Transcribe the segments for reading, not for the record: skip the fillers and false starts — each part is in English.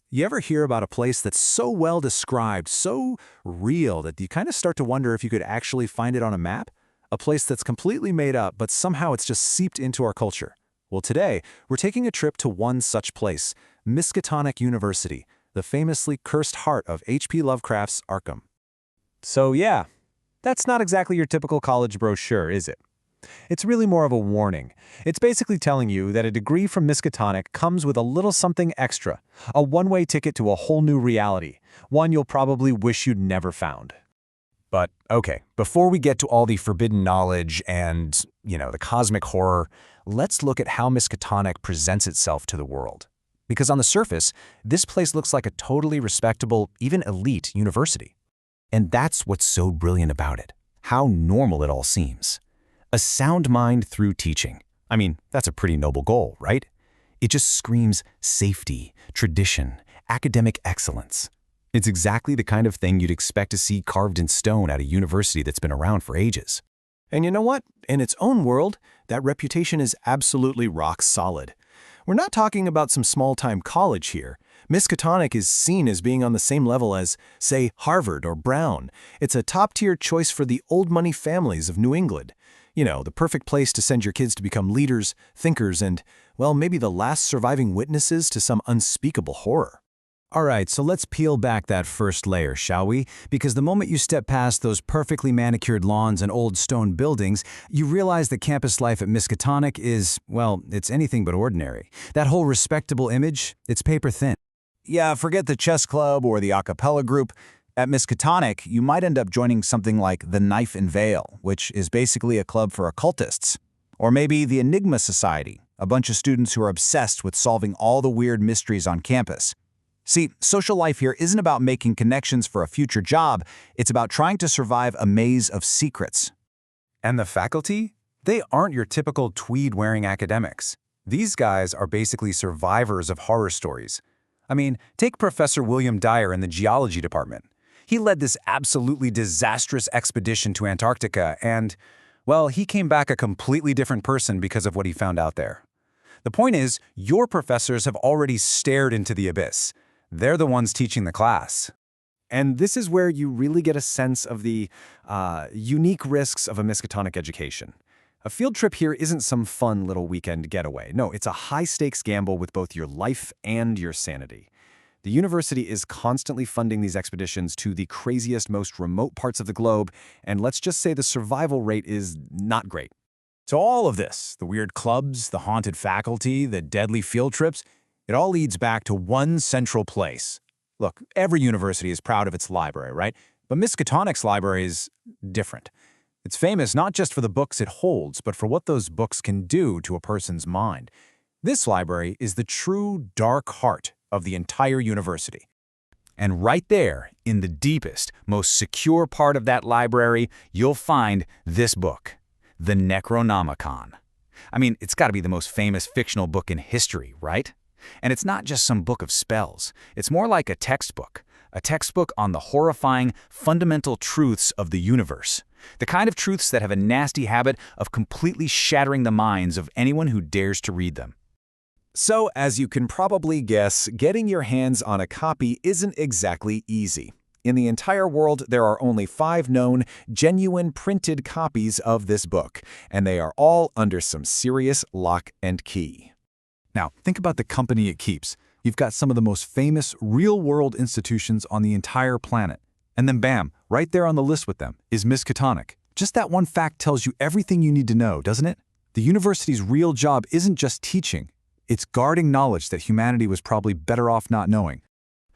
You ever hear about a place that's so well described, so real, that you kind of start to wonder if you could actually find it on a map? A place that's completely made up, but somehow it's just seeped into our culture. Well, today, we're taking a trip to one such place, Miskatonic University, the famously cursed heart of H.P. Lovecraft's Arkham. So yeah, that's not exactly your typical college brochure, is it? It's really more of a warning. It's basically telling you that a degree from Miskatonic comes with a little something extra, a one-way ticket to a whole new reality, one you'll probably wish you'd never found. But, okay, before we get to all the forbidden knowledge and, the cosmic horror, let's look at how Miskatonic presents itself to the world. Because on the surface, this place looks like a totally respectable, even elite university. And that's what's so brilliant about it, how normal it all seems. A sound mind through teaching. I mean, that's a pretty noble goal, right? It just screams safety, tradition, academic excellence. It's exactly the kind of thing you'd expect to see carved in stone at a university that's been around for ages. And you know what? In its own world, that reputation is absolutely rock solid. We're not talking about some small-time college here. Miskatonic is seen as being on the same level as, say, Harvard or Brown. It's a top-tier choice for the old money families of New England. The perfect place to send your kids to become leaders, thinkers, and, well, maybe the last surviving witnesses to some unspeakable horror. All right, so let's peel back that first layer, shall we? Because the moment you step past those perfectly manicured lawns and old stone buildings, you realize that campus life at Miskatonic is, well, it's anything but ordinary. That whole respectable image, it's paper thin. Yeah, forget the chess club or the a cappella group. At Miskatonic, you might end up joining something like the Knife and Veil, which is basically a club for occultists. Or maybe the Enigma Society, a bunch of students who are obsessed with solving all the weird mysteries on campus. See, social life here isn't about making connections for a future job, it's about trying to survive a maze of secrets. And the faculty? They aren't your typical tweed-wearing academics. These guys are basically survivors of horror stories. I mean, take Professor William Dyer in the geology department. He led this absolutely disastrous expedition to Antarctica and, well, he came back a completely different person because of what he found out there. The point is, your professors have already stared into the abyss. They're the ones teaching the class. And this is where you really get a sense of the unique risks of a Miskatonic education. A field trip here isn't some fun little weekend getaway. No, it's a high-stakes gamble with both your life and your sanity. The university is constantly funding these expeditions to the craziest, most remote parts of the globe, and let's just say the survival rate is not great. So all of this, the weird clubs, the haunted faculty, the deadly field trips, it all leads back to one central place. Look, every university is proud of its library, right? But Miskatonic's library is different. It's famous not just for the books it holds, but for what those books can do to a person's mind. This library is the true dark heart of the entire university. And right there, in the deepest, most secure part of that library, you'll find this book, the Necronomicon. I mean, it's got to be the most famous fictional book in history, right? And it's not just some book of spells. It's more like a textbook on the horrifying, fundamental truths of the universe. The kind of truths that have a nasty habit of completely shattering the minds of anyone who dares to read them. So, as you can probably guess, getting your hands on a copy isn't exactly easy. In the entire world, there are only 5 known, genuine printed copies of this book, and they are all under some serious lock and key. Now, think about the company it keeps. You've got some of the most famous real-world institutions on the entire planet. And then bam, right there on the list with them is Miskatonic. Just that one fact tells you everything you need to know, doesn't it? The university's real job isn't just teaching. It's guarding knowledge that humanity was probably better off not knowing.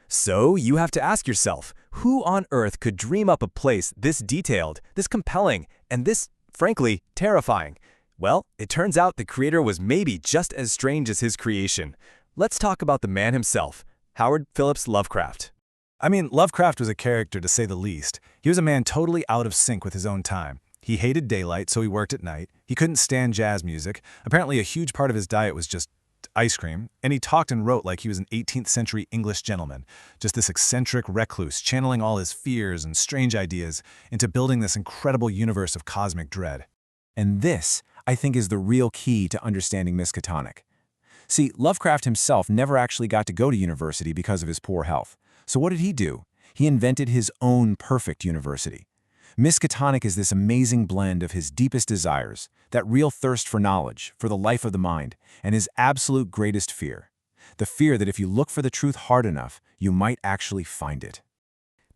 So you have to ask yourself, who on earth could dream up a place this detailed, this compelling, and this, frankly, terrifying? Well, it turns out the creator was maybe just as strange as his creation. Let's talk about the man himself, Howard Phillips Lovecraft. I mean, Lovecraft was a character, to say the least. He was a man totally out of sync with his own time. He hated daylight, so he worked at night. He couldn't stand jazz music. Apparently, a huge part of his diet was just ice cream, and he talked and wrote like he was an 18th century English gentleman, just this eccentric recluse, channeling all his fears and strange ideas into building this incredible universe of cosmic dread. And this, I think, is the real key to understanding Miskatonic. See, Lovecraft himself never actually got to go to university because of his poor health. So what did he do? He invented his own perfect university. Miskatonic is this amazing blend of his deepest desires, that real thirst for knowledge, for the life of the mind, and his absolute greatest fear. The fear that if you look for the truth hard enough, you might actually find it.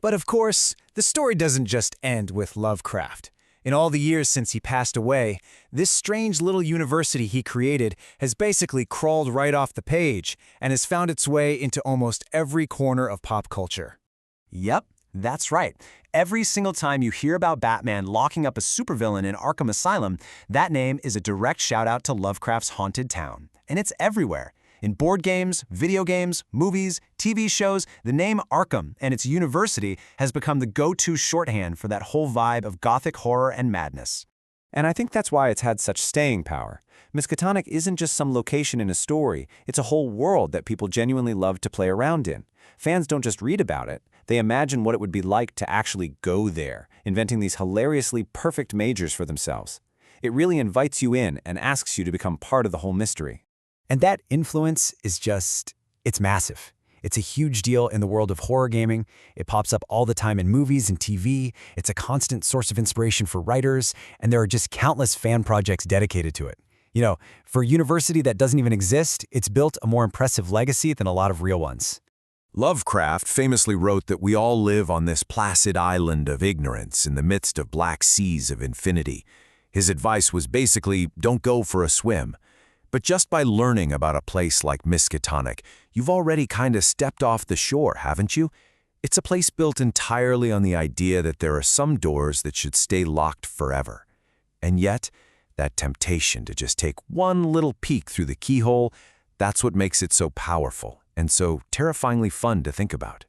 But of course, the story doesn't just end with Lovecraft. In all the years since he passed away, this strange little university he created has basically crawled right off the page and has found its way into almost every corner of pop culture. Yep, that's right. Every single time you hear about Batman locking up a supervillain in Arkham Asylum, that name is a direct shout-out to Lovecraft's haunted town. And it's everywhere. In board games, video games, movies, TV shows, the name Arkham and its university has become the go-to shorthand for that whole vibe of gothic horror and madness. And I think that's why it's had such staying power. Miskatonic isn't just some location in a story, it's a whole world that people genuinely love to play around in. Fans don't just read about it, they imagine what it would be like to actually go there, inventing these hilariously perfect majors for themselves. It really invites you in and asks you to become part of the whole mystery. And that influence is it's massive. It's a huge deal in the world of horror gaming. It pops up all the time in movies and TV. It's a constant source of inspiration for writers, and there are just countless fan projects dedicated to it. You know, for a university that doesn't even exist, it's built a more impressive legacy than a lot of real ones. Lovecraft famously wrote that we all live on this placid island of ignorance in the midst of black seas of infinity. His advice was basically, don't go for a swim. But just by learning about a place like Miskatonic, you've already kind of stepped off the shore, haven't you? It's a place built entirely on the idea that there are some doors that should stay locked forever. And yet, that temptation to just take one little peek through the keyhole, that's what makes it so powerful and so terrifyingly fun to think about.